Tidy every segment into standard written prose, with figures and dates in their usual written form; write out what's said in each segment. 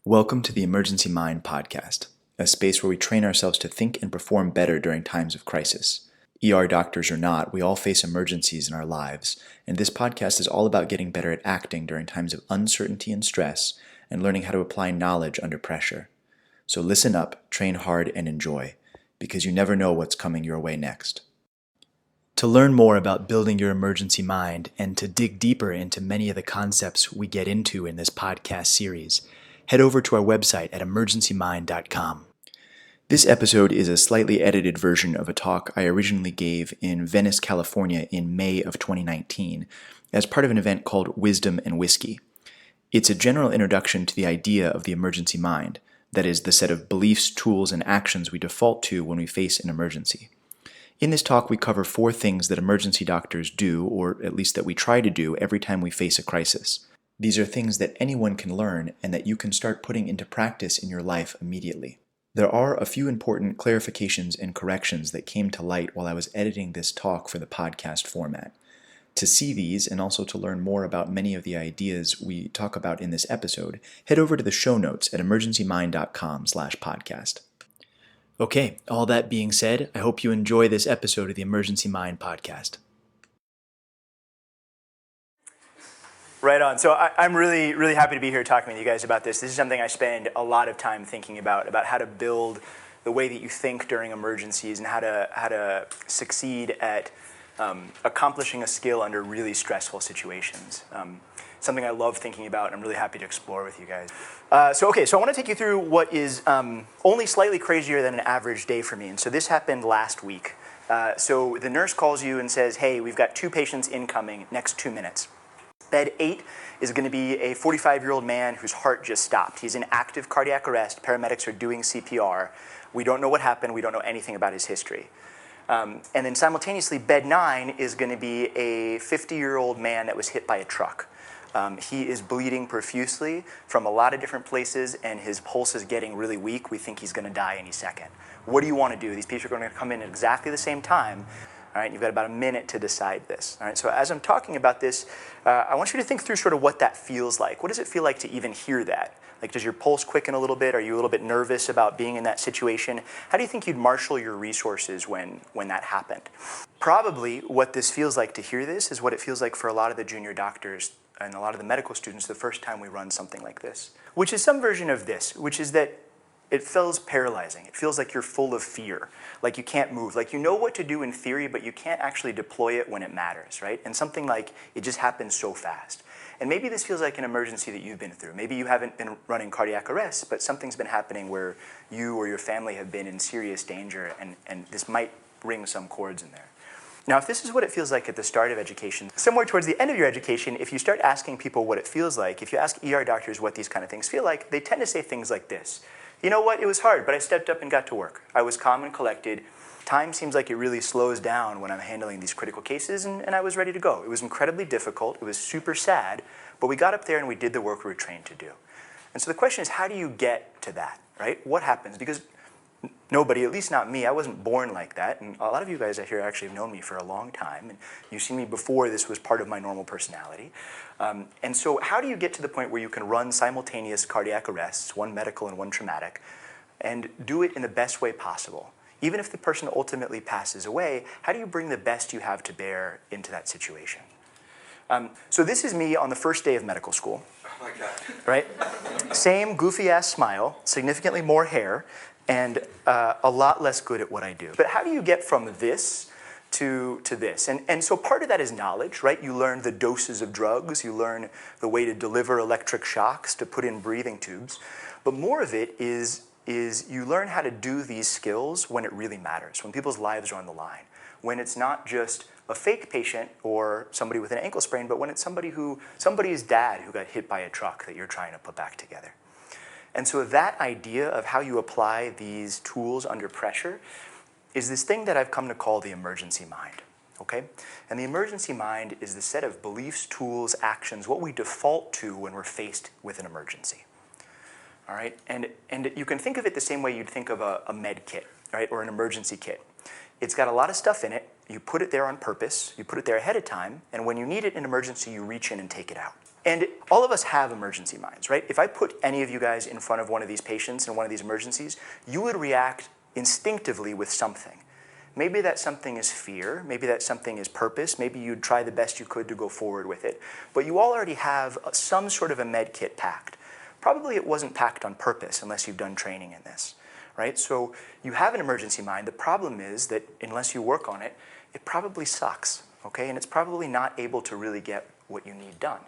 Welcome to the Emergency Mind podcast, a space where we train ourselves to think and perform better during times of crisis. ER doctors or not, we all face emergencies in our lives, and this podcast is all about getting better at acting during times of uncertainty and stress, and learning how to apply knowledge under pressure. So listen up, train hard, and enjoy, because you never know what's coming your way next. To learn more about building your emergency mind and to dig deeper into many of the concepts we get into in this podcast series, head over to our website at emergencymind.com. This episode is a slightly edited version of a talk I originally gave in Venice, California in May of 2019 as part of an event called Wisdom and Whiskey. It's a general introduction to the idea of the emergency mind, that is, the set of beliefs, tools, and actions we default to when we face an emergency. In this talk, we cover 4 things that emergency doctors do, or at least that we try to do every time we face a crisis. These are things that anyone can learn and that you can start putting into practice in your life immediately. There are a few important clarifications and corrections that came to light while I was editing this talk for the podcast format. To see these and also to learn more about many of the ideas we talk about in this episode, head over to the show notes at emergencymind.com/podcast. Okay, all that being said, I hope you enjoy this episode of the Emergency Mind podcast. Right on. So I'm really happy to be here talking with you guys about this. This is something I spend a lot of time thinking about how to build the way that you think during emergencies and how to succeed at accomplishing a skill under really stressful situations. Something I love thinking about and I'm really happy to explore with you guys. So I want to take you through what is only slightly crazier than an average day for me. And so this happened last week. So the nurse calls you and says, hey, we've got 2 patients incoming next 2 minutes. Bed 8 is going to be a 45-year-old man whose heart just stopped. He's in active cardiac arrest. Paramedics are doing CPR. We don't know what happened. We don't know anything about his history. And then simultaneously, bed 9 is going to be a 50-year-old man that was hit by a truck. He is bleeding profusely from a lot of different places, and his pulse is getting really weak. We think he's going to die any second. What do you want to do? These people are going to come in at exactly the same time. All right, you've got about a minute to decide this. All right, so as I'm talking about this, I want you to think through sort of what that feels like. What does it feel like to even hear that? Like, does your pulse quicken a little bit? Are you a little bit nervous about being in that situation? How do you think you'd marshal your resources when that happened? Probably what this feels like to hear this is what it feels like for a lot of the junior doctors and a lot of the medical students the first time we run something like this, which is some version of this, which is that it feels paralyzing. It feels like you're full of fear, like you can't move, like you know what to do in theory, but you can't actually deploy it when it matters, right? And something like it just happens so fast. And maybe this feels like an emergency that you've been through. Maybe you haven't been running cardiac arrest, but something's been happening where you or your family have been in serious danger, and this might ring some chords in there. Now, if this is what it feels like at the start of education, somewhere towards the end of your education, if you start asking people what it feels like, if you ask ER doctors what these kind of things feel like, they tend to say things like this. You know what, it was hard, but I stepped up and got to work. I was calm and collected. Time seems like it really slows down when I'm handling these critical cases, and I was ready to go. It was incredibly difficult. It was super sad, but we got up there and we did the work we were trained to do. And so the question is, how do you get to that, right? What happens? Because nobody, at least not me, I wasn't born like that, and a lot of you guys out here actually have known me for a long time, and you've seen me before this was part of my normal personality. And so how do you get to the point where you can run simultaneous cardiac arrests, one medical and one traumatic, and do it in the best way possible? Even if the person ultimately passes away, how do you bring the best you have to bear into that situation? So this is me on the first day of medical school. Oh my God. Right? Same goofy-ass smile, significantly more hair, and a lot less good at what I do. But how do you get from this to this? And so part of that is knowledge, right? You learn the doses of drugs. You learn the way to deliver electric shocks, to put in breathing tubes. But more of it is you learn how to do these skills when it really matters, when people's lives are on the line, when it's not just a fake patient or somebody with an ankle sprain, but when it's somebody's dad who got hit by a truck that you're trying to put back together. And so that idea of how you apply these tools under pressure is this thing that I've come to call the emergency mind, okay? And the emergency mind is the set of beliefs, tools, actions, what we default to when we're faced with an emergency, all right? And you can think of it the same way you'd think of a med kit, right, or an emergency kit. It's got a lot of stuff in it. You put it there on purpose. You put it there ahead of time. And when you need it in emergency, you reach in and take it out. And all of us have emergency minds, right? If I put any of you guys in front of one of these patients in one of these emergencies, you would react instinctively with something. Maybe that something is fear, maybe that something is purpose, maybe you'd try the best you could to go forward with it. But you all already have some sort of a med kit packed. Probably it wasn't packed on purpose unless you've done training in this, right? So you have an emergency mind. The problem is that unless you work on it, it probably sucks, okay? And it's probably not able to really get what you need done.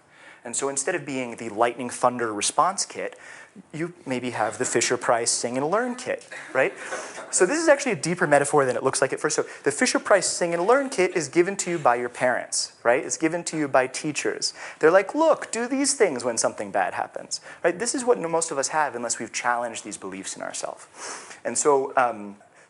And so instead of being the lightning thunder response kit, you maybe have the Fisher-Price sing and learn kit, right? So this is actually a deeper metaphor than it looks like at first. So the Fisher-Price sing and learn kit is given to you by your parents, right? It's given to you by teachers. They're like, look, do these things when something bad happens, right? This is what most of us have unless we've challenged these beliefs in ourselves. And so,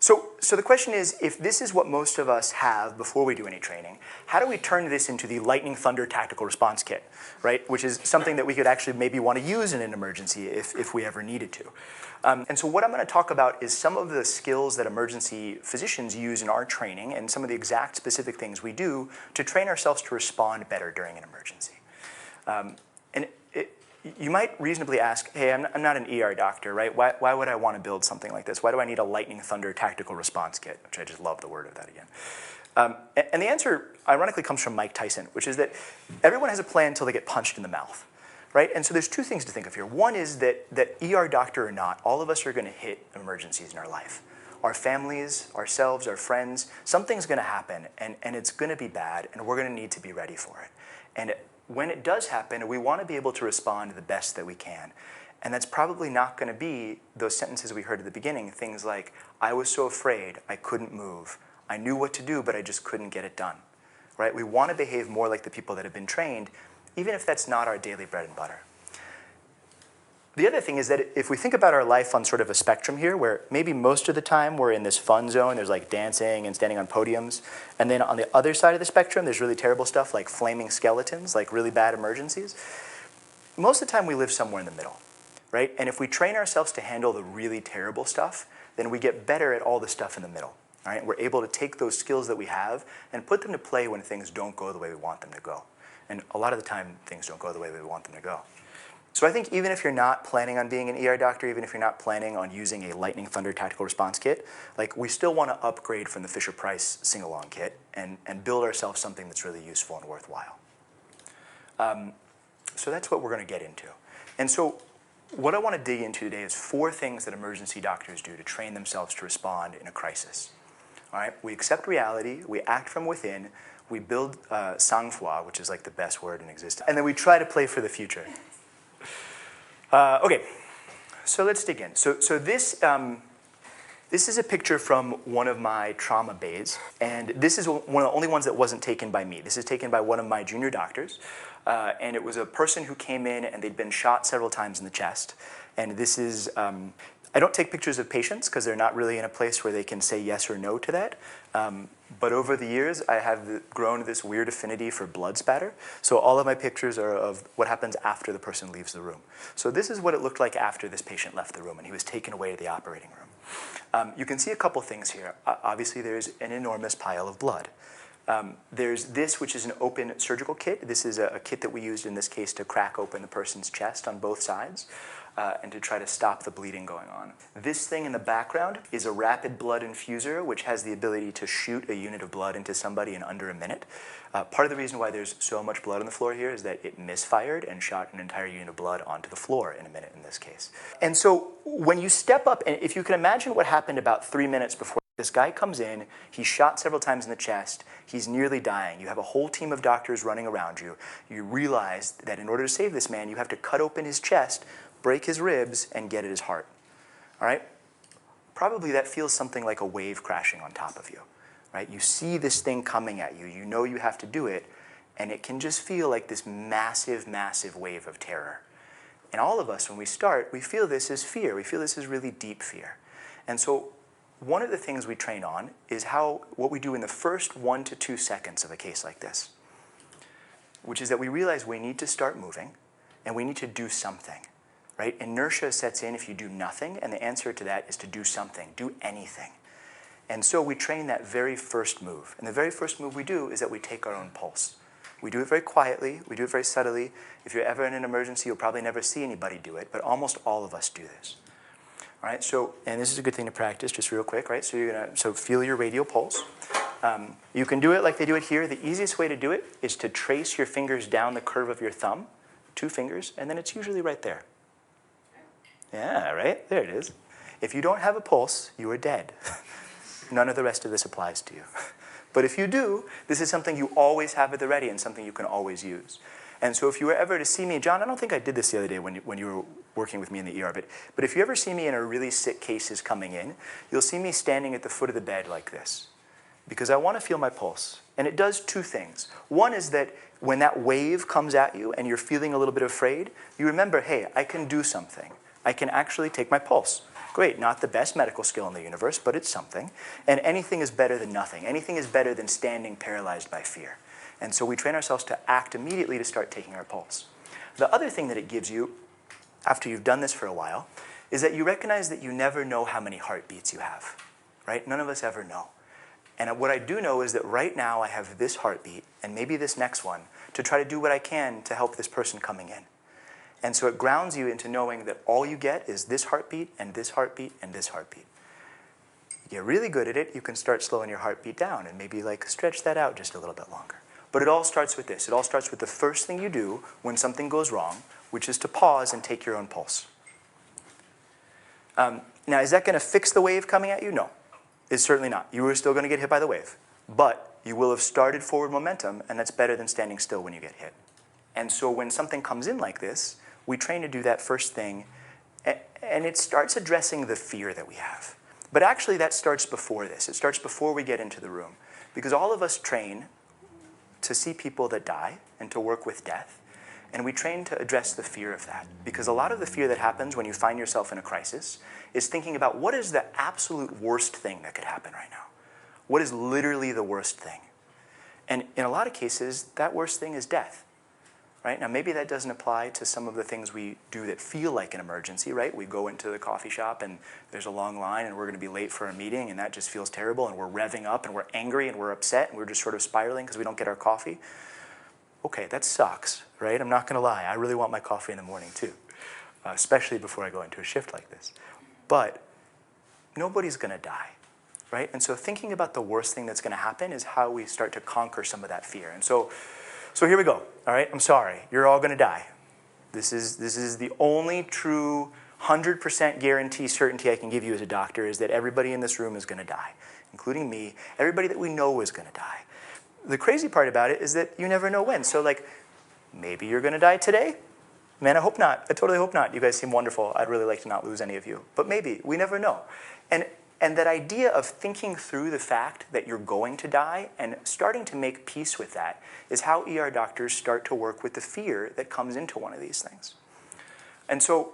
so the question is, if this is what most of us have before we do any training, how do we turn this into the lightning thunder tactical response kit, right? Which is something that we could actually maybe want to use in an emergency if we ever needed to. And so what I'm going to talk about is some of the skills that emergency physicians use in our training and some of the exact specific things we do to train ourselves to respond better during an emergency. You might reasonably ask, hey, I'm not an ER doctor, right? Why would I want to build something like this? Why do I need a lightning thunder tactical response kit? Which I just love the word of that again. And the answer, ironically, comes from Mike Tyson, which is that everyone has a plan until they get punched in the mouth, right? And so there's two things to think of here. One is that ER doctor or not, all of us are going to hit emergencies in our life. Our families, ourselves, our friends, something's going to happen, and it's going to be bad, and we're going to need to be ready for it. And when it does happen, we want to be able to respond the best that we can. And that's probably not going to be those sentences we heard at the beginning, things like, I was so afraid, I couldn't move. I knew what to do, but I just couldn't get it done, right? We want to behave more like the people that have been trained, even if that's not our daily bread and butter. The other thing is that if we think about our life on sort of a spectrum here, where maybe most of the time we're in this fun zone, there's like dancing and standing on podiums, and then on the other side of the spectrum, there's really terrible stuff like flaming skeletons, like really bad emergencies. Most of the time we live somewhere in the middle, right? And if we train ourselves to handle the really terrible stuff, then we get better at all the stuff in the middle, all right? We're able to take those skills that we have and put them to play when things don't go the way we want them to go. And a lot of the time, things don't go the way we want them to go. So I think even if you're not planning on being an ER doctor, even if you're not planning on using a lightning thunder tactical response kit, like we still want to upgrade from the Fisher-Price sing-along kit and build ourselves something that's really useful and worthwhile. So that's what we're going to get into. And so what I want to dig into today is 4 things that emergency doctors do to train themselves to respond in a crisis. All right? We accept reality, we act from within, we build sang-froid, which is like the best word in existence, and then we try to play for the future. Okay, so let's dig in. So this is a picture from one of my trauma bays, and this is one of the only ones that wasn't taken by me. This is taken by one of my junior doctors, and it was a person who came in and they'd been shot several times in the chest. And this is, I don't take pictures of patients because they're not really in a place where they can say yes or no to that. But over the years, I have grown this weird affinity for blood spatter. So all of my pictures are of what happens after the person leaves the room. So this is what it looked like after this patient left the room and he was taken away to the operating room. You can see a couple things here. Obviously, there's an enormous pile of blood. There's this, which is an open surgical kit. This is a kit that we used in this case to crack open the person's chest on both sides. And to try to stop the bleeding going on. This thing in the background is a rapid blood infuser, which has the ability to shoot a unit of blood into somebody in under a minute. Part of the reason why there's so much blood on the floor here is that it misfired and shot an entire unit of blood onto the floor in a minute in this case. And so when you step up, and if you can imagine what happened about 3 minutes before this guy comes in, he's shot several times in the chest, he's nearly dying. You have a whole team of doctors running around you. You realize that in order to save this man, you have to cut open his chest, break his ribs, and get at his heart, all right? Probably that feels something like a wave crashing on top of you, right? You see this thing coming at you, you know you have to do it, and it can just feel like this massive, massive wave of terror. And all of us, when we start, we feel this as fear. We feel this as really deep fear. And so one of the things we train on is what we do in the first 1 to 2 seconds of a case like this, which is that we realize we need to start moving, and we need to do something. Right? Inertia sets in if you do nothing, and the answer to that is to do something, do anything. And so we train that very first move. And the very first move we do is that we take our own pulse. We do it very quietly. We do it very subtly. If you're ever in an emergency, you'll probably never see anybody do it, but almost all of us do this. All right, so, and this is a good thing to practice, just real quick, right? So feel your radial pulse. You can do it like they do it here. The easiest way to do it is to trace your fingers down the curve of your thumb, 2 fingers, and then it's usually right there. Yeah, right? There it is. If you don't have a pulse, you are dead. None of the rest of this applies to you. But if you do, this is something you always have at the ready and something you can always use. And so if you were ever to see me, John, I don't think I did this the other day when you were working with me in the ER, but if you ever see me in a really sick case is coming in, you'll see me standing at the foot of the bed like this, because I want to feel my pulse. And it does 2 things. One is that when that wave comes at you and you're feeling a little bit afraid, you remember, hey, I can do something. I can actually take my pulse. Great, not the best medical skill in the universe, but it's something. And anything is better than nothing. Anything is better than standing paralyzed by fear. And so we train ourselves to act immediately to start taking our pulse. The other thing that it gives you, after you've done this for a while, is that you recognize that you never know how many heartbeats you have, right? None of us ever know. And what I do know is that right now I have this heartbeat, and maybe this next one, to try to do what I can to help this person coming in. And so it grounds you into knowing that all you get is this heartbeat, and this heartbeat, and this heartbeat. You get really good at it, you can start slowing your heartbeat down and maybe like stretch that out just a little bit longer. But it all starts with this. It all starts with the first thing you do when something goes wrong, which is to pause and take your own pulse. Now, is that going to fix the wave coming at you? No, it's certainly not. You are still going to get hit by the wave. But you will have started forward momentum, and that's better than standing still when you get hit. And so when something comes in like this, we train to do that first thing, and it starts addressing the fear that we have. But actually, that starts before this. It starts before we get into the room. Because all of us train to see people that die and to work with death. And we train to address the fear of that. Because a lot of the fear that happens when you find yourself in a crisis is thinking about what is the absolute worst thing that could happen right now? What is literally the worst thing? And in a lot of cases, that worst thing is death. Right? Now, maybe that doesn't apply to some of the things we do that feel like an emergency, right? We go into the coffee shop and there's a long line and we're going to be late for a meeting and that just feels terrible and we're revving up and we're angry and we're upset and we're just sort of spiraling because we don't get our coffee. Okay, that sucks, right? I'm not going to lie. I really want my coffee in the morning too, especially before I go into a shift like this. But nobody's going to die, right? And so thinking about the worst thing that's going to happen is how we start to conquer some of that fear. And so here we go, all right? I'm sorry, you're all going to die. This is the only true 100% guarantee certainty I can give you as a doctor is that everybody in this room is going to die, including me. Everybody that we know is going to die. The crazy part about it is that you never know when. So like, maybe you're going to die today. Man, I hope not. I totally hope not. You guys seem wonderful. I'd really like to not lose any of you. But maybe. We never know. And that idea of thinking through the fact that you're going to die and starting to make peace with that is how ER doctors start to work with the fear that comes into one of these things. And so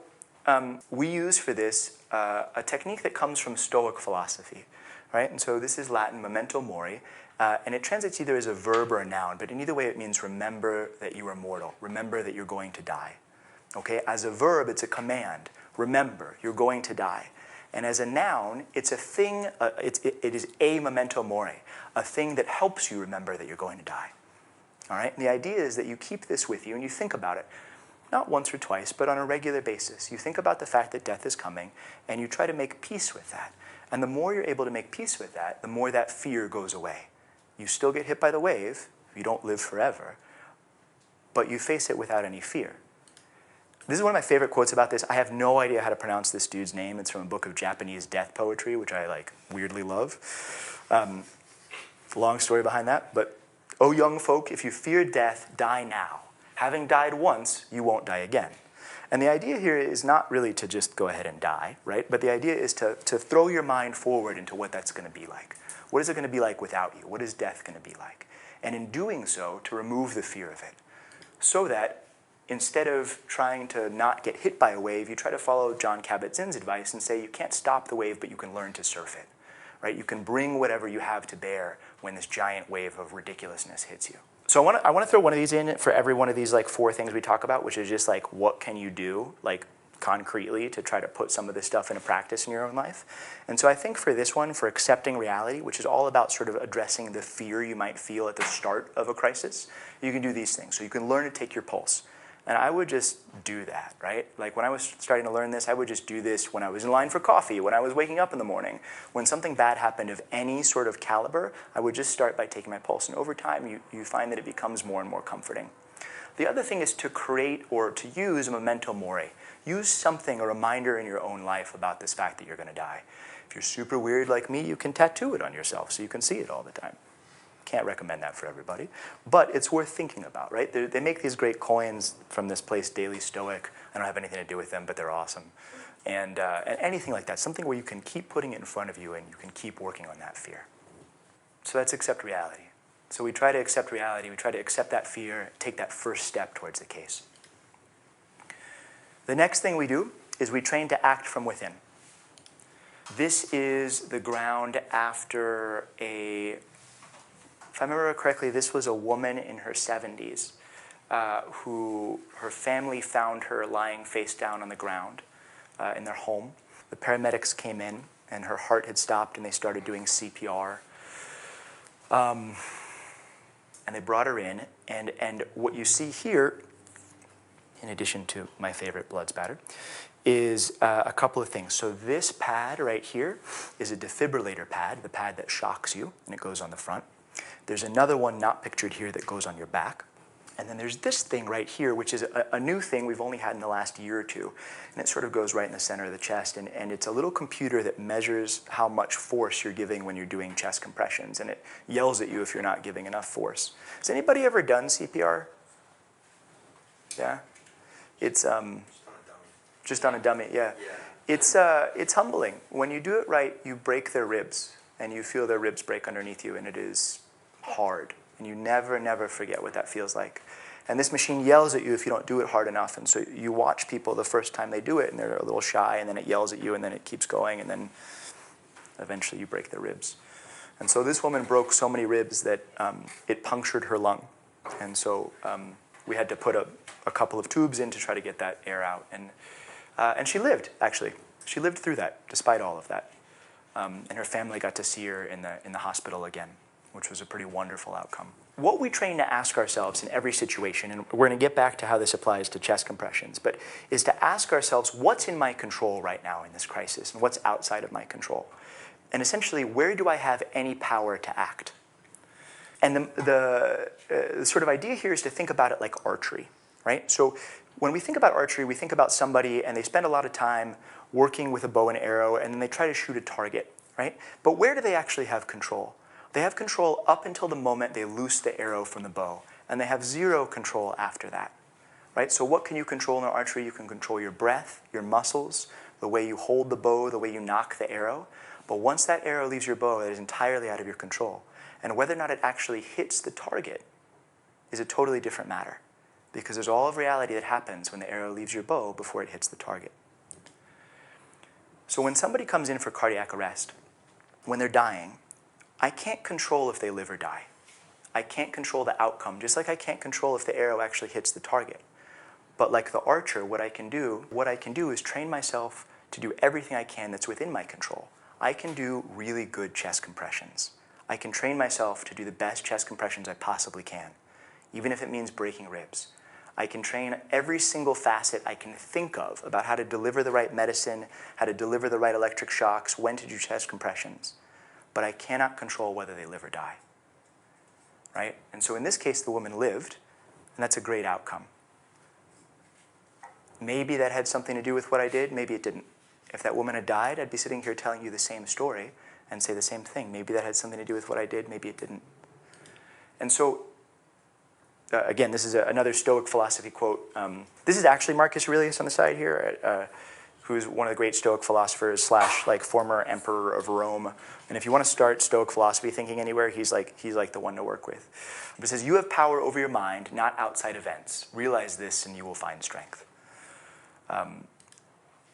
we use for this a technique that comes from Stoic philosophy, right? And so this is Latin, memento mori, and it translates either as a verb or a noun, but in either way it means remember that you are mortal, remember that you're going to die. Okay? As a verb, it's a command. Remember, you're going to die. And as a noun, it's a thing, it is a memento mori, a thing that helps you remember that you're going to die. All right? And the idea is that you keep this with you and you think about it, not once or twice, but on a regular basis. You think about the fact that death is coming and you try to make peace with that. And the more you're able to make peace with that, the more that fear goes away. You still get hit by the wave, you don't live forever, but you face it without any fear. This is one of my favorite quotes about this. I have no idea how to pronounce this dude's name. It's from a book of Japanese death poetry, which I like weirdly love. Long story behind that, but "O young folk, if you fear death, die now. Having died once, you won't die again." And the idea here is not really to just go ahead and die, right? But the idea is to throw your mind forward into what that's going to be like. What is it going to be like without you? What is death going to be like? And in doing so, to remove the fear of it, so that instead of trying to not get hit by a wave, you try to follow Jon Kabat-Zinn's advice and say you can't stop the wave, but you can learn to surf it, right? You can bring whatever you have to bear when this giant wave of ridiculousness hits you. So I want to throw one of these in for every one of these like 4 things we talk about, which is just like, what can you do? Like, concretely to try to put some of this stuff into practice in your own life. And so I think for this one, for accepting reality, which is all about sort of addressing the fear you might feel at the start of a crisis, you can do these things. So you can learn to take your pulse. And I would just do that, right? Like when I was starting to learn this, I would just do this when I was in line for coffee, when I was waking up in the morning. When something bad happened of any sort of caliber, I would just start by taking my pulse. And over time, you find that it becomes more and more comforting. The other thing is to create or to use a memento mori. Use something, a reminder in your own life about this fact that you're going to die. If you're super weird like me, you can tattoo it on yourself so you can see it all the time. Can't recommend that for everybody, but it's worth thinking about, right? They make these great coins from this place, Daily Stoic. I don't have anything to do with them, but they're awesome. And anything like that, something where you can keep putting it in front of you and you can keep working on that fear. So that's accept reality. So we try to accept reality, we try to accept that fear, take that first step towards the case. The next thing we do is we train to act from within. This is the ground after if I remember correctly, this was a woman in her 70s who her family found her lying face down on the ground in their home. The paramedics came in and her heart had stopped and they started doing CPR. And they brought her in, and what you see here, in addition to my favorite blood spatter, is a couple of things. So this pad right here is a defibrillator pad, the pad that shocks you, and it goes on the front. There's another one not pictured here that goes on your back. And then there's this thing right here, which is a new thing we've only had in the last year or two. And it sort of goes right in the center of the chest. And it's a little computer that measures how much force you're giving when you're doing chest compressions. And it yells at you if you're not giving enough force. Has anybody ever done CPR? Yeah? It's just on a dummy, yeah. It's humbling. When you do it right, you break their ribs. And you feel their ribs break underneath you. And it is hard. And you never, never forget what that feels like. And this machine yells at you if you don't do it hard enough. And so you watch people the first time they do it, and they're a little shy, and then it yells at you, and then it keeps going, and then eventually you break their ribs. And so this woman broke so many ribs that it punctured her lung. And so we had to put a couple of tubes in to try to get that air out. And she lived, actually. She lived through that, despite all of that. And her family got to see her in the hospital again, which was a pretty wonderful outcome. What we train to ask ourselves in every situation, and we're going to get back to how this applies to chest compressions, but is to ask ourselves, what's in my control right now in this crisis, and what's outside of my control? And essentially, where do I have any power to act? And the sort of idea here is to think about it like archery, right? So when we think about archery, we think about somebody, and they spend a lot of time working with a bow and arrow, and then they try to shoot a target, right? But where do they actually have control? They have control up until the moment they loose the arrow from the bow, and they have zero control after that, right? So what can you control in archery? You can control your breath, your muscles, the way you hold the bow, the way you knock the arrow. But once that arrow leaves your bow, it is entirely out of your control. And whether or not it actually hits the target is a totally different matter, because there's all of reality that happens when the arrow leaves your bow before it hits the target. So when somebody comes in for cardiac arrest, when they're dying, I can't control if they live or die. I can't control the outcome, just like I can't control if the arrow actually hits the target. But like the archer, what I can do is train myself to do everything I can that's within my control. I can do really good chest compressions. I can train myself to do the best chest compressions I possibly can, even if it means breaking ribs. I can train every single facet I can think of about how to deliver the right medicine, how to deliver the right electric shocks, when to do chest compressions. But I cannot control whether they live or die, right? And so in this case, the woman lived, and that's a great outcome. Maybe that had something to do with what I did, maybe it didn't. If that woman had died, I'd be sitting here telling you the same story and say the same thing. Maybe that had something to do with what I did, maybe it didn't. And so, again, this is another Stoic philosophy quote. This is actually Marcus Aurelius on the side here, who's one of the great Stoic philosophers / like former emperor of Rome. And if you want to start Stoic philosophy thinking anywhere, he's like the one to work with. But it says, you have power over your mind, not outside events. Realize this and you will find strength.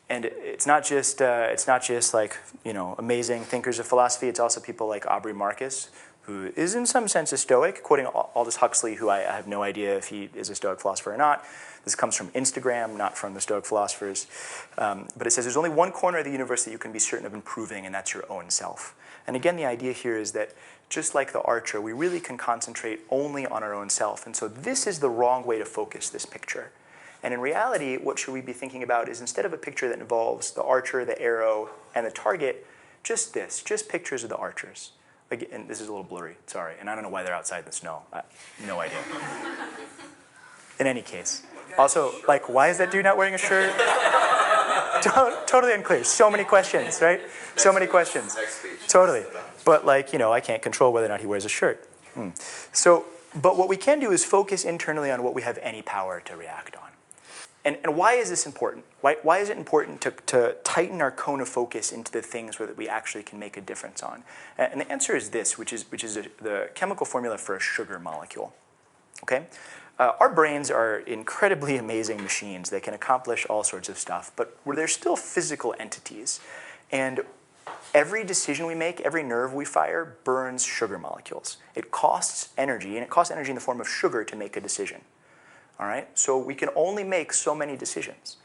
And it's not just like, amazing thinkers of philosophy. It's also people like Aubrey Marcus, who is in some sense a Stoic, quoting Aldous Huxley, who I have no idea if he is a Stoic philosopher or not. This comes from Instagram, not from the Stoic philosophers. But it says there's only one corner of the universe that you can be certain of improving, and that's your own self. And again, the idea here is that just like the archer, we really can concentrate only on our own self. And so this is the wrong way to focus this picture. And in reality, what should we be thinking about is instead of a picture that involves the archer, the arrow, and the target, just this, just pictures of the archers. Again, this is a little blurry, sorry. And I don't know why they're outside in the snow. No idea. In any case. Also, like, why is that dude not wearing a shirt? Totally unclear. So many questions, right? So many questions. Totally. But like, I can't control whether or not he wears a shirt. But what we can do is focus internally on what we have any power to react on. And why is this important? Why is it important to tighten our cone of focus into the things that we actually can make a difference on? And the answer is this, which is the chemical formula for a sugar molecule. Okay? Our brains are incredibly amazing machines. They can accomplish all sorts of stuff, but they're still physical entities. And every decision we make, every nerve we fire, burns sugar molecules. It costs energy, and it costs energy in the form of sugar to make a decision. All right? So we can only make so many decisions.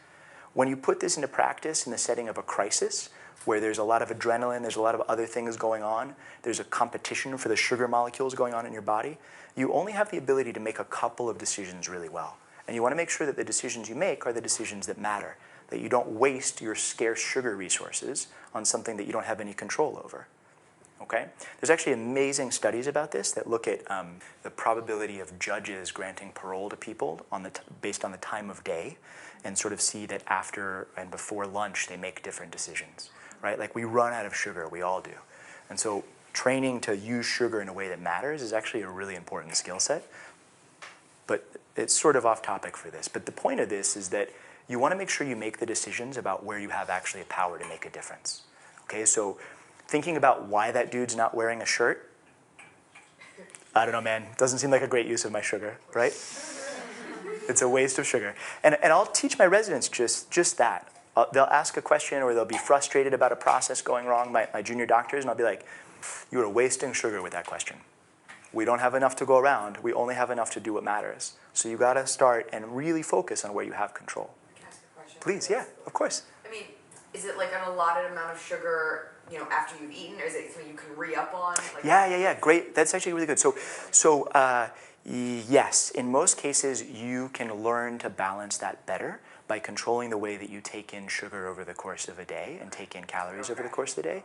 When you put this into practice in the setting of a crisis, where there's a lot of adrenaline, there's a lot of other things going on, there's a competition for the sugar molecules going on in your body, you only have the ability to make a couple of decisions really well. And you want to make sure that the decisions you make are the decisions that matter, that you don't waste your scarce sugar resources on something that you don't have any control over. Okay? There's actually amazing studies about this that look at the probability of judges granting parole to people based on the time of day, and sort of see that after and before lunch they make different decisions. Right? Like, we run out of sugar, we all do. And so training to use sugar in a way that matters is actually a really important skill set. But it's sort of off topic for this. But the point of this is that you want to make sure you make the decisions about where you have actually a power to make a difference. Okay, so thinking about why that dude's not wearing a shirt, I don't know, man. Doesn't seem like a great use of my sugar, right? It's a waste of sugar. And I'll teach my residents just that. They'll ask a question, or they'll be frustrated about a process going wrong, my junior doctors, and I'll be like, you are wasting sugar with that question. We don't have enough to go around. We only have enough to do what matters. So you got to start and really focus on where you have control. Can I ask a question? Please, yeah, of course. I mean, is it like an allotted amount of sugar, after you've eaten, or is it something you can re-up on? Like, Yeah. Great. That's actually really good. So yes, in most cases, you can learn to balance that better by controlling the way that you take in sugar over the course of a day and take in calories over the course of the day.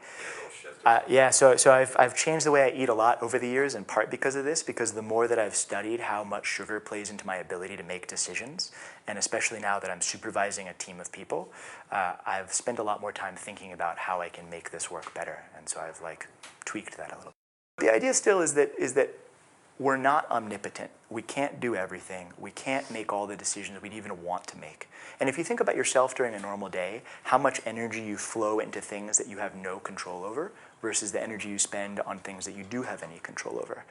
So I've changed the way I eat a lot over the years, in part because of this, because the more that I've studied how much sugar plays into my ability to make decisions, and especially now that I'm supervising a team of people, I've spent a lot more time thinking about how I can make this work better. And so I've tweaked that a little bit. The idea still is that we're not omnipotent. We can't do everything. We can't make all the decisions we'd even want to make. And if you think about yourself during a normal day, how much energy you flow into things that you have no control over versus the energy you spend on things that you do have any control over,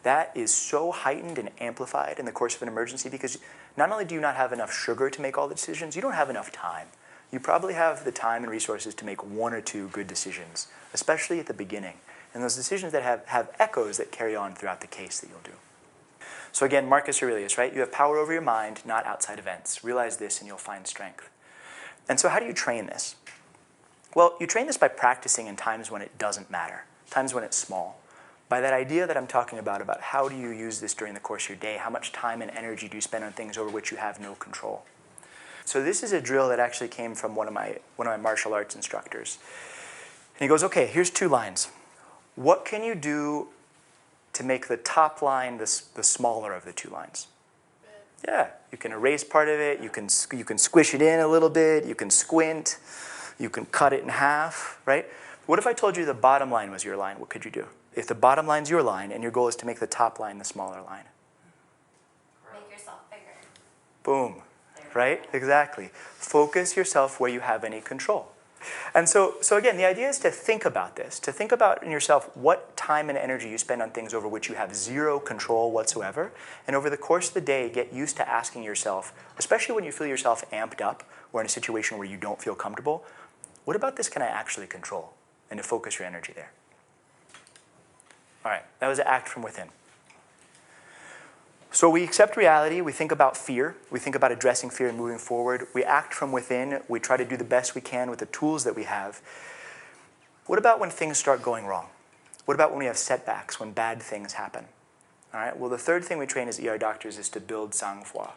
that is so heightened and amplified in the course of an emergency, because not only do you not have enough sugar to make all the decisions, you don't have enough time. You probably have the time and resources to make one or two good decisions, especially at the beginning. And those decisions that have echoes that carry on throughout the case that you'll do. So again, Marcus Aurelius, right? You have power over your mind, not outside events. Realize this and you'll find strength. And so how do you train this? Well, you train this by practicing in times when it doesn't matter, times when it's small. By that idea that I'm talking about how do you use this during the course of your day, how much time and energy do you spend on things over which you have no control. So this is a drill that actually came from one of my martial arts instructors. And he goes, okay, here's 2 lines. What can you do to make the top line the smaller of the 2 lines? Yeah, you can erase part of it. You can squish it in a little bit. You can squint. You can cut it in half, right? What if I told you the bottom line was your line? What could you do? If the bottom line's your line and your goal is to make the top line the smaller line. Make yourself bigger. Boom, right? Exactly. Focus yourself where you have any control. And so again, the idea is to think about this, to think about in yourself what time and energy you spend on things over which you have zero control whatsoever. And over the course of the day, get used to asking yourself, especially when you feel yourself amped up or in a situation where you don't feel comfortable, what about this can I actually control? And to focus your energy there. All right, that was act from within. So we accept reality, we think about fear, we think about addressing fear and moving forward. We act from within, we try to do the best we can with the tools that we have. What about when things start going wrong? What about when we have setbacks, when bad things happen? All right, well, the third thing we train as ER doctors is to build sang-froid.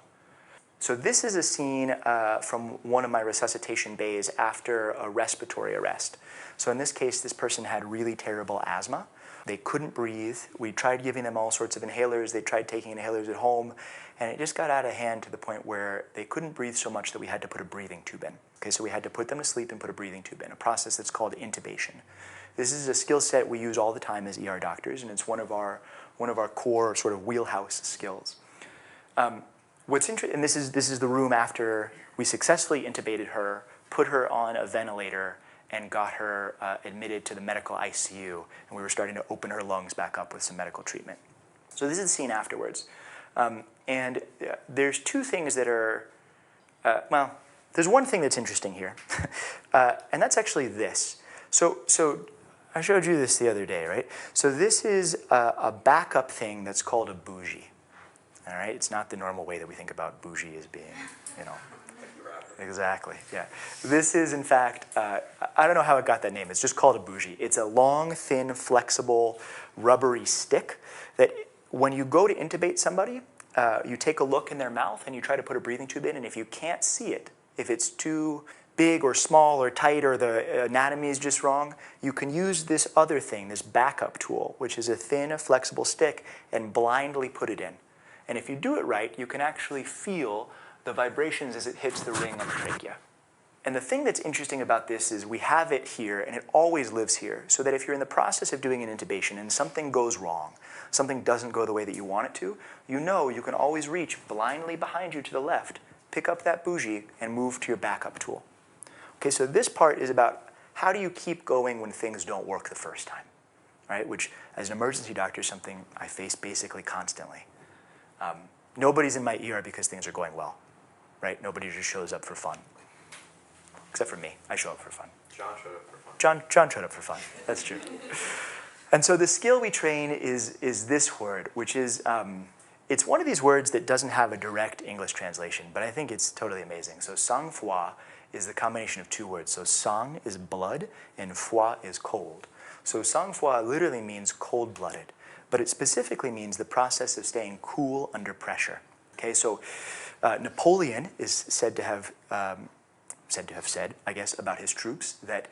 So this is a scene from one of my resuscitation bays after a respiratory arrest. So in this case, this person had really terrible asthma. They couldn't breathe. We tried giving them all sorts of inhalers. They tried taking inhalers at home. And it just got out of hand to the point where they couldn't breathe so much that we had to put a breathing tube in. Okay, so we had to put them to sleep and put a breathing tube in, a process that's called intubation. This is a skill set we use all the time as ER doctors, and it's one of our core sort of wheelhouse skills. What's interesting, and this is the room after we successfully intubated her, put her on a ventilator, and got her admitted to the medical ICU, and we were starting to open her lungs back up with some medical treatment. So this is the scene afterwards. And there's two things that are, well, there's one thing that's interesting here, and that's actually this. So I showed you this the other day, right? So this is a backup thing that's called a bougie. All right, it's not the normal way that we think about bougie as being, you know. Exactly, yeah. This is, in fact, I don't know how it got that name. It's just called a bougie. It's a long, thin, flexible, rubbery stick that when you go to intubate somebody, you take a look in their mouth and you try to put a breathing tube in, and if you can't see it, if it's too big or small or tight or the anatomy is just wrong, you can use this other thing, this backup tool, which is a thin, flexible stick, and blindly put it in. And if you do it right, you can actually feel the vibrations as it hits the ring of the trachea. And the thing that's interesting about this is we have it here, and it always lives here, so that if you're in the process of doing an intubation and something goes wrong, something doesn't go the way that you want it to, you know you can always reach blindly behind you to the left, pick up that bougie, and move to your backup tool. Okay, so this part is about how do you keep going when things don't work the first time, right? Which, as an emergency doctor, is something I face basically constantly. Nobody's in my ER because things are going well, right? Nobody just shows up for fun. Except for me, I show up for fun. John showed up for fun. John showed up for fun, that's true. And so the skill we train is this word, which is, it's one of these words that doesn't have a direct English translation, but I think it's totally amazing. So sang-froid is the combination of two words. So sang is blood, and froid is cold. So sang-froid literally means cold-blooded, but it specifically means the process of staying cool under pressure. Okay, so Napoleon is said to have said, I guess, about his troops that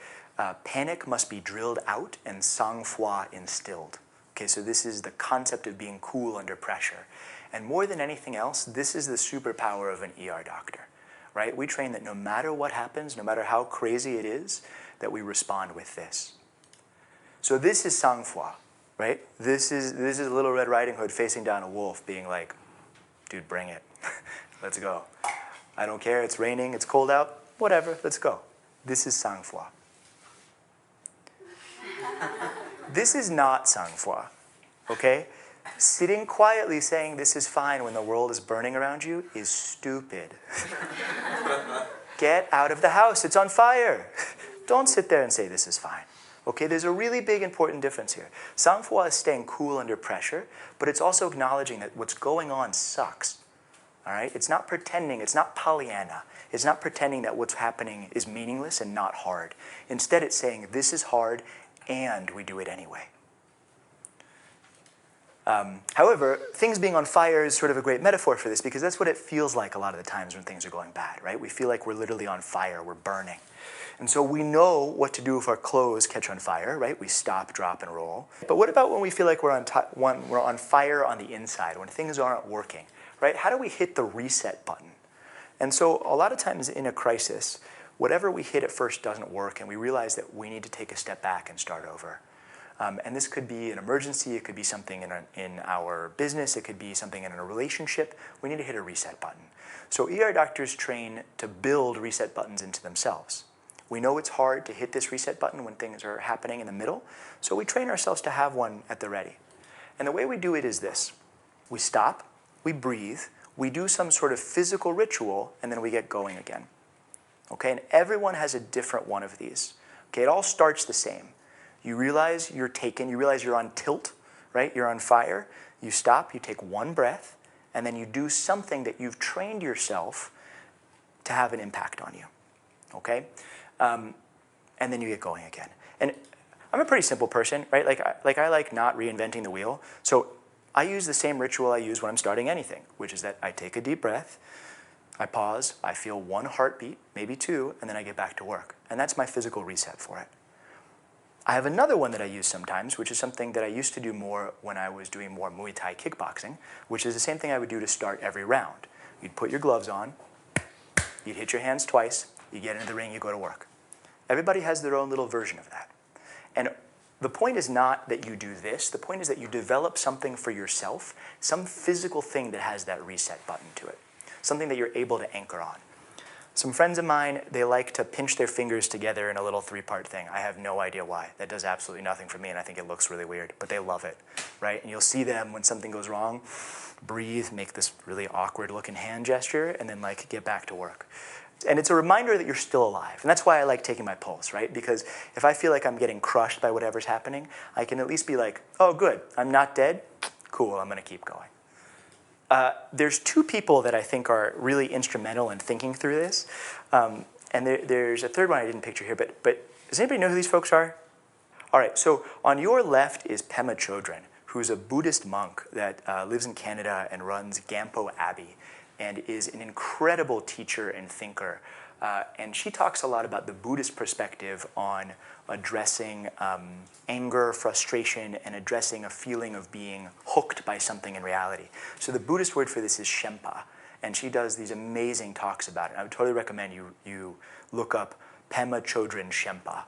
panic must be drilled out and sang-froid instilled. Okay, so this is the concept of being cool under pressure. And more than anything else, this is the superpower of an ER doctor, right? We train that no matter what happens, no matter how crazy it is, that we respond with this. So this is sang-froid, right? This is Little Red Riding Hood facing down a wolf being like, dude, bring it. Let's go. I don't care, it's raining, it's cold out, whatever, let's go. This is sang-froid. This is not sang-froid, okay? Sitting quietly saying this is fine when the world is burning around you is stupid. Get out of the house, it's on fire. Don't sit there and say this is fine. Okay, there's a really big important difference here. Sang-froid is staying cool under pressure, but it's also acknowledging that what's going on sucks. All right? It's not pretending, it's not Pollyanna. It's not pretending that what's happening is meaningless and not hard. Instead, it's saying this is hard and we do it anyway. However, things being on fire is sort of a great metaphor for this because that's what it feels like a lot of the times when things are going bad, right? We feel like we're literally on fire, we're burning. And so we know what to do if our clothes catch on fire, right? We stop, drop, and roll. But what about when we feel like we're on fire on the inside, when things aren't working, right? How do we hit the reset button? And so a lot of times in a crisis, whatever we hit at first doesn't work, and we realize that we need to take a step back and start over. And this could be an emergency, it could be something in our business, it could be something in a relationship. We need to hit a reset button. So ER doctors train to build reset buttons into themselves. We know it's hard to hit this reset button when things are happening in the middle, so we train ourselves to have one at the ready. And the way we do it is this. We stop, we breathe, we do some sort of physical ritual, and then we get going again. Okay, and everyone has a different one of these. Okay, it all starts the same. You realize you're taken, you realize you're on tilt, right? You're on fire, you stop, you take one breath, and then you do something that you've trained yourself to have an impact on you, okay? And then you get going again. And I'm a pretty simple person, right? I like not reinventing the wheel. So I use the same ritual I use when I'm starting anything, which is that I take a deep breath, I pause, I feel one heartbeat, maybe two, and then I get back to work. And that's my physical reset for it. I have another one that I use sometimes, which is something that I used to do more when I was doing more Muay Thai kickboxing, which is the same thing I would do to start every round. You'd put your gloves on, you'd hit your hands twice, you get into the ring, you go to work. Everybody has their own little version of that. And the point is not that you do this, the point is that you develop something for yourself, some physical thing that has that reset button to it, something that you're able to anchor on. Some friends of mine, they like to pinch their fingers together in a little three-part thing. I have no idea why. That does absolutely nothing for me, and I think it looks really weird, but they love it, right? And you'll see them when something goes wrong, breathe, make this really awkward-looking hand gesture, and then like get back to work. And it's a reminder that you're still alive. And that's why I like taking my pulse, right? Because if I feel like I'm getting crushed by whatever's happening, I can at least be like, oh, good, I'm not dead. Cool, I'm going to keep going. There's two people that I think are really instrumental in thinking through this. And there's a third one I didn't picture here, but does anybody know who these folks are? All right, so on your left is Pema Chodron, who's a Buddhist monk that lives in Canada and runs Gampo Abbey, and is an incredible teacher and thinker. And she talks a lot about the Buddhist perspective on addressing anger, frustration, and addressing a feeling of being hooked by something in reality. So the Buddhist word for this is Shempa, and she does these amazing talks about it. I would totally recommend you look up Pema Chodron Shempa.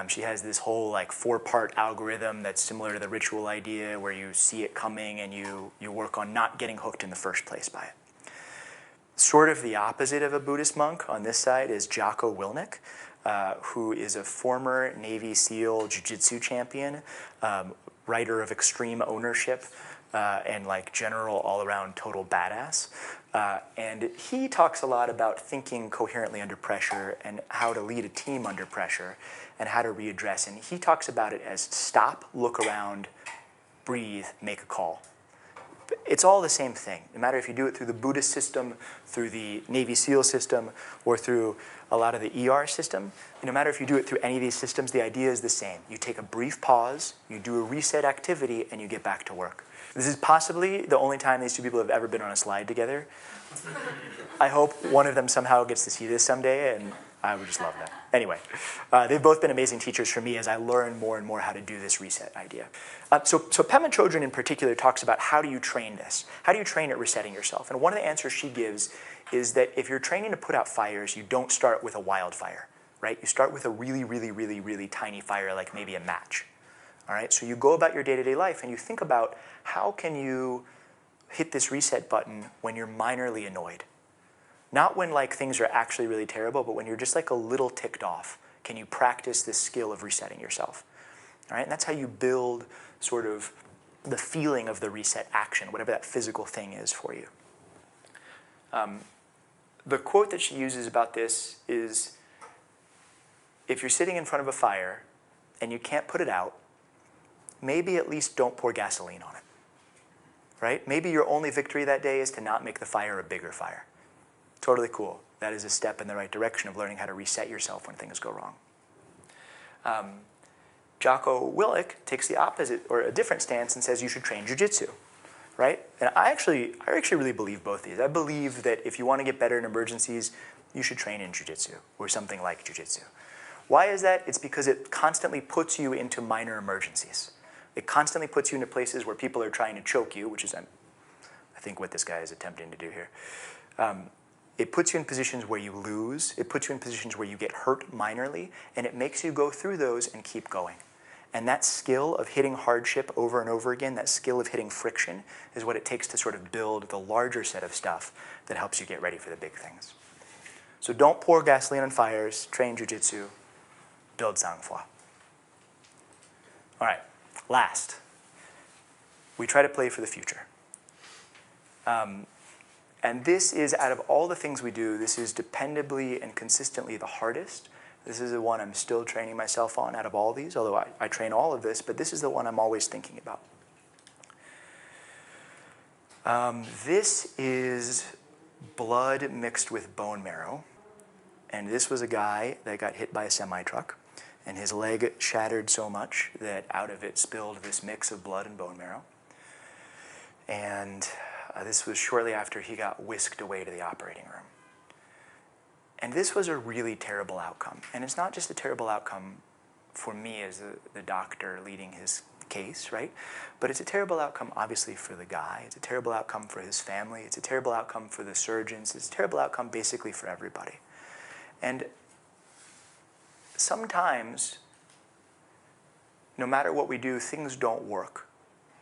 She has this whole like 4-part algorithm that's similar to the ritual idea where you see it coming and you work on not getting hooked in the first place by it. Sort of the opposite of a Buddhist monk on this side is Jocko Willink, who is a former Navy SEAL Jiu-Jitsu champion, writer of Extreme Ownership, and like general all-around total badass. And he talks a lot about thinking coherently under pressure and how to lead a team under pressure and how to readdress. And he talks about it as stop, look around, breathe, make a call. It's all the same thing. No matter if you do it through the Buddhist system, through the Navy SEAL system, or through a lot of the ER system, no matter if you do it through any of these systems, the idea is the same. You take a brief pause, you do a reset activity, and you get back to work. This is possibly the only time these two people have ever been on a slide together. I hope one of them somehow gets to see this someday, and I would just love that. Anyway, they've both been amazing teachers for me as I learn more and more how to do this reset idea. So Pema Chodron in particular talks about how do you train this? How do you train at resetting yourself? And one of the answers she gives is that if you're training to put out fires, you don't start with a wildfire, right? You start with a really, really, really, really tiny fire, like maybe a match. All right, so you go about your day-to-day life and you think about how can you hit this reset button when you're minorly annoyed? Not when like things are actually really terrible, but when you're just like a little ticked off. Can you practice this skill of resetting yourself? All right, and that's how you build sort of the feeling of the reset action, whatever that physical thing is for you. The quote that she uses about this is, if you're sitting in front of a fire and you can't put it out, maybe at least don't pour gasoline on it, right? Maybe your only victory that day is to not make the fire a bigger fire. Totally cool. That is a step in the right direction of learning how to reset yourself when things go wrong. Jocko Willink takes the opposite or a different stance and says you should train jiu-jitsu, right? And I actually really believe both these. I believe that if you want to get better in emergencies, you should train in jiu-jitsu or something like jiu-jitsu. Why is that? It's because it constantly puts you into minor emergencies. It constantly puts you into places where people are trying to choke you, which is, I think, what this guy is attempting to do here. It puts you in positions where you lose. It puts you in positions where you get hurt minorly, and it makes you go through those and keep going. And that skill of hitting hardship over and over again, that skill of hitting friction, is what it takes to sort of build the larger set of stuff that helps you get ready for the big things. So don't pour gasoline on fires, train jiu-jitsu, build sang-froid. All right, last, we try to play for the future. And this is, out of all the things we do, this is dependably and consistently the hardest. This is the one I'm still training myself on out of all these, although I train all of this, but this is the one I'm always thinking about. This is blood mixed with bone marrow. And this was a guy that got hit by a semi-truck, and his leg shattered so much that out of it spilled this mix of blood and bone marrow. And this was shortly after he got whisked away to the operating room. And this was a really terrible outcome. And it's not just a terrible outcome for me as the doctor leading his case, right? But it's a terrible outcome, obviously, for the guy. It's a terrible outcome for his family. It's a terrible outcome for the surgeons. It's a terrible outcome, basically, for everybody. And sometimes, no matter what we do, things don't work.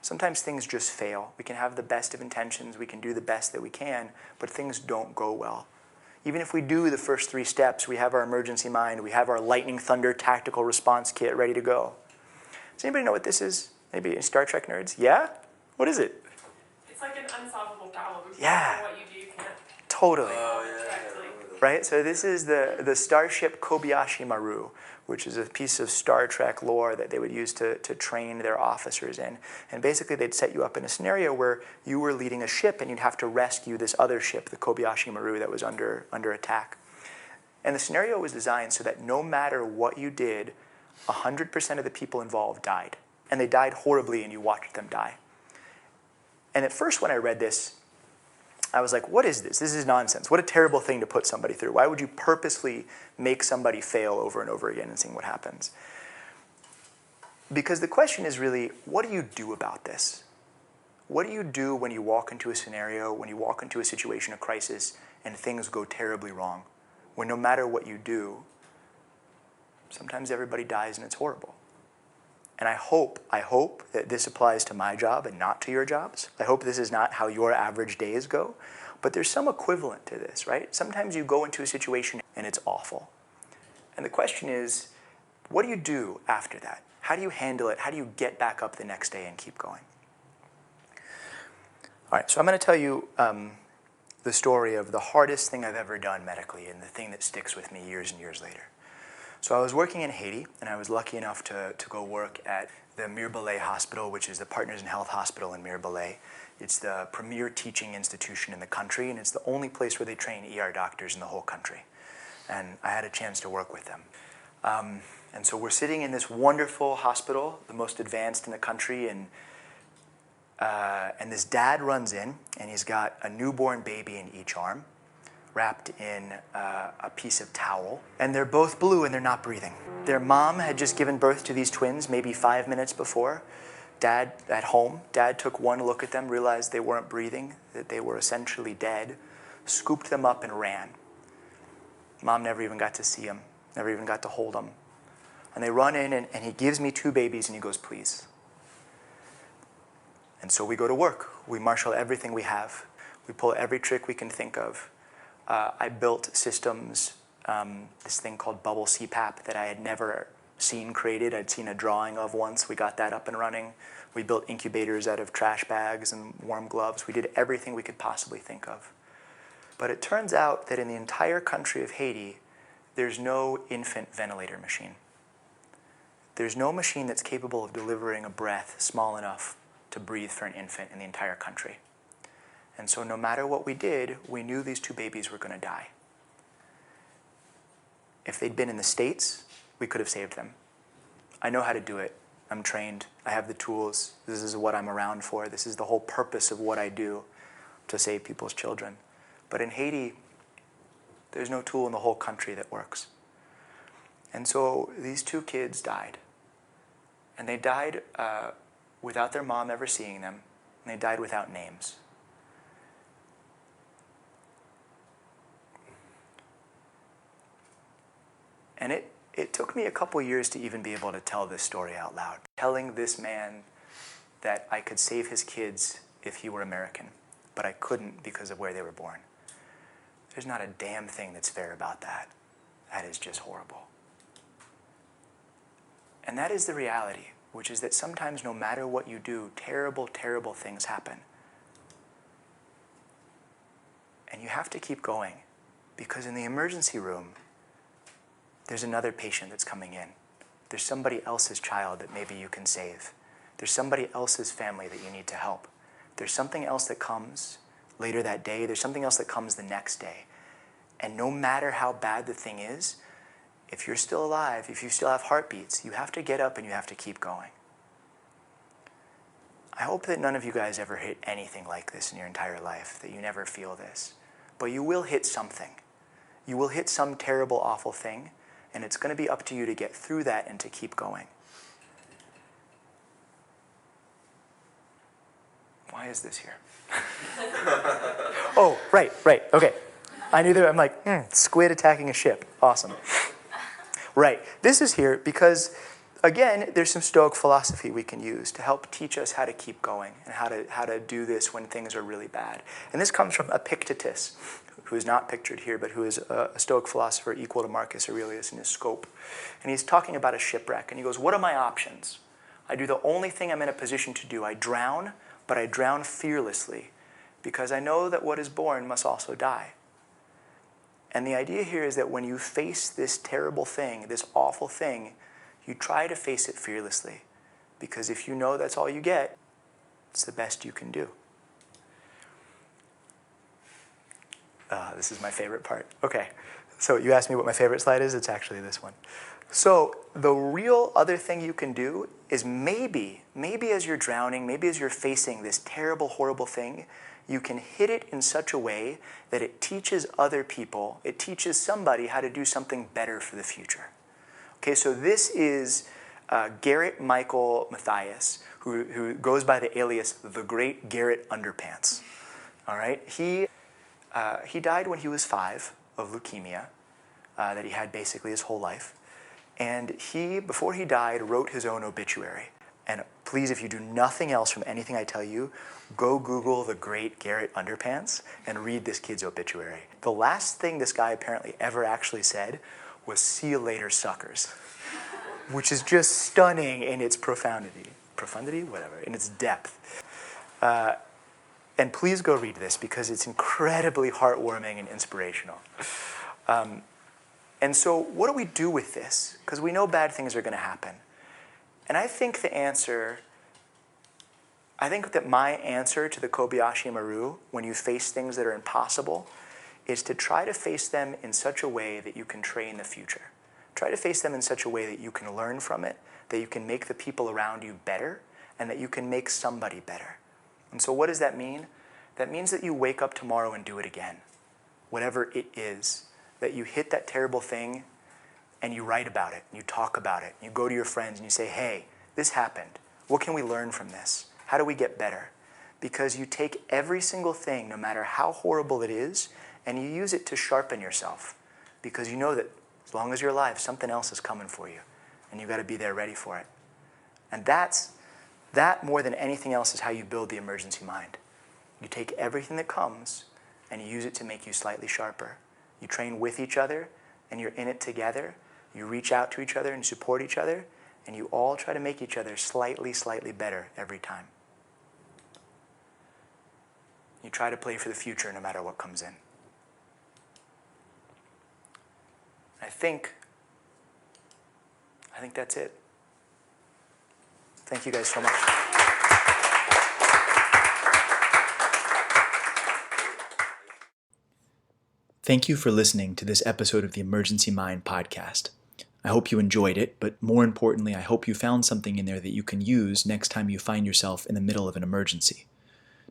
Sometimes things just fail. We can have the best of intentions. We can do the best that we can, but things don't go well. Even if we do the first 3 steps, we have our emergency mind, we have our lightning thunder tactical response kit ready to go. Does anybody know what this is? Maybe Star Trek nerds? Yeah? What is it? It's like an unsolvable problem. Yeah. What you do, you can't. Totally. Directly. Right? So this is the starship Kobayashi Maru, which is a piece of Star Trek lore that they would use to train their officers in. And basically they'd set you up in a scenario where you were leading a ship and you'd have to rescue this other ship, the Kobayashi Maru, that was under attack. And the scenario was designed so that no matter what you did, 100% of the people involved died. And they died horribly, and you watched them die. And at first when I read this, I was like, what is this? This is nonsense. What a terrible thing to put somebody through. Why would you purposely make somebody fail over and over again and seeing what happens? Because the question is really, what do you do about this? What do you do when you walk into a scenario, when you walk into a situation of crisis, and things go terribly wrong? When no matter what you do, sometimes everybody dies and it's horrible. And I hope that this applies to my job and not to your jobs. I hope this is not how your average days go. But there's some equivalent to this, right? Sometimes you go into a situation and it's awful. And the question is, what do you do after that? How do you handle it? How do you get back up the next day and keep going? All right, so I'm going to tell you the story of the hardest thing I've ever done medically and the thing that sticks with me years and years later. So I was working in Haiti, and I was lucky enough to go work at the Mirbelet Hospital, which is the Partners in Health Hospital in Mirbelet. It's the premier teaching institution in the country, and it's the only place where they train ER doctors in the whole country. And I had a chance to work with them. And so we're sitting in this wonderful hospital, the most advanced in the country, and this dad runs in, and he's got a newborn baby in each arm, wrapped in a piece of towel. And they're both blue and they're not breathing. Their mom had just given birth to these twins maybe 5 minutes before. Dad, at home, Dad took one look at them, realized they weren't breathing, that they were essentially dead, scooped them up and ran. Mom never even got to see them, never even got to hold them. And they run in and he gives me 2 babies and he goes, please. And so we go to work. We marshal everything we have. We pull every trick we can think of. I built systems, this thing called bubble CPAP that I had never seen created. I'd seen a drawing of once. We got that up and running. We built incubators out of trash bags and warm gloves. We did everything we could possibly think of. But it turns out that in the entire country of Haiti, there's no infant ventilator machine. There's no machine that's capable of delivering a breath small enough to breathe for an infant in the entire country. And so no matter what we did, we knew these 2 babies were going to die. If they'd been in the States, we could have saved them. I know how to do it. I'm trained. I have the tools. This is what I'm around for. This is the whole purpose of what I do, to save people's children. But in Haiti, there's no tool in the whole country that works. And so these 2 kids died. And they died without their mom ever seeing them. And they died without names. And it took me a couple years to even be able to tell this story out loud. Telling this man that I could save his kids if he were American, but I couldn't because of where they were born. There's not a damn thing that's fair about that. That is just horrible. And that is the reality, which is that sometimes no matter what you do, terrible, terrible things happen. And you have to keep going, because in the emergency room, there's another patient that's coming in. There's somebody else's child that maybe you can save. There's somebody else's family that you need to help. There's something else that comes later that day. There's something else that comes the next day. And no matter how bad the thing is, if you're still alive, if you still have heartbeats, you have to get up and you have to keep going. I hope that none of you guys ever hit anything like this in your entire life, that you never feel this. But you will hit something. You will hit some terrible, awful thing, and it's going to be up to you to get through that and to keep going. Why is this here? Oh, right, okay. I knew that. I'm like, squid attacking a ship. Awesome. Right, this is here because, again, there's some Stoic philosophy we can use to help teach us how to keep going and how to do this when things are really bad. And this comes from Epictetus, who is not pictured here, but who is a Stoic philosopher equal to Marcus Aurelius in his scope. And he's talking about a shipwreck, and he goes, what are my options? I do the only thing I'm in a position to do. I drown, but I drown fearlessly, because I know that what is born must also die. And the idea here is that when you face this terrible thing, this awful thing, you try to face it fearlessly. Because if you know that's all you get, it's the best you can do. This is my favorite part. Okay, so you asked me what my favorite slide is. It's actually this one. So the real other thing you can do is maybe as you're drowning, maybe as you're facing this terrible, horrible thing, you can hit it in such a way that it teaches other people, it teaches somebody how to do something better for the future. Okay, so this is Garrett Michael Matthias, who goes by the alias The Great Garrett Underpants. All right, he died when he was 5 of leukemia that he had basically his whole life. And he, before he died, wrote his own obituary. And please, if you do nothing else from anything I tell you, go Google The Great Garrett Underpants and read this kid's obituary. The last thing this guy apparently ever actually said was, "See you later, suckers," which is just stunning in its profundity. Profundity? Whatever, in its depth. And please go read this because it's incredibly heartwarming and inspirational. And so what do we do with this? Because we know bad things are going to happen. And I think that my answer to the Kobayashi Maru, when you face things that are impossible, is to try to face them in such a way that you can train the future. Try to face them in such a way that you can learn from it, that you can make the people around you better, and that you can make somebody better. And so what does that mean? That means that you wake up tomorrow and do it again, whatever it is. That you hit that terrible thing and you write about it, and you talk about it, and you go to your friends and you say, hey, this happened. What can we learn from this? How do we get better? Because you take every single thing, no matter how horrible it is, and you use it to sharpen yourself. Because you know that as long as you're alive, something else is coming for you, and you've got to be there ready for it. And that more than anything else is how you build the emergency mind. You take everything that comes and you use it to make you slightly sharper. You train with each other, and you're in it together. You reach out to each other and support each other, and you all try to make each other slightly better every time. You try to play for the future no matter what comes in. I think that's it. Thank you guys so much. Thank you for listening to this episode of the Emergency Mind podcast. I hope you enjoyed it, but more importantly, I hope you found something in there that you can use next time you find yourself in the middle of an emergency.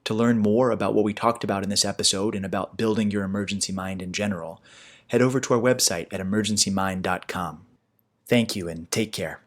To learn more about what we talked about in this episode and about building your emergency mind in general, head over to our website at emergencymind.com. Thank you and take care.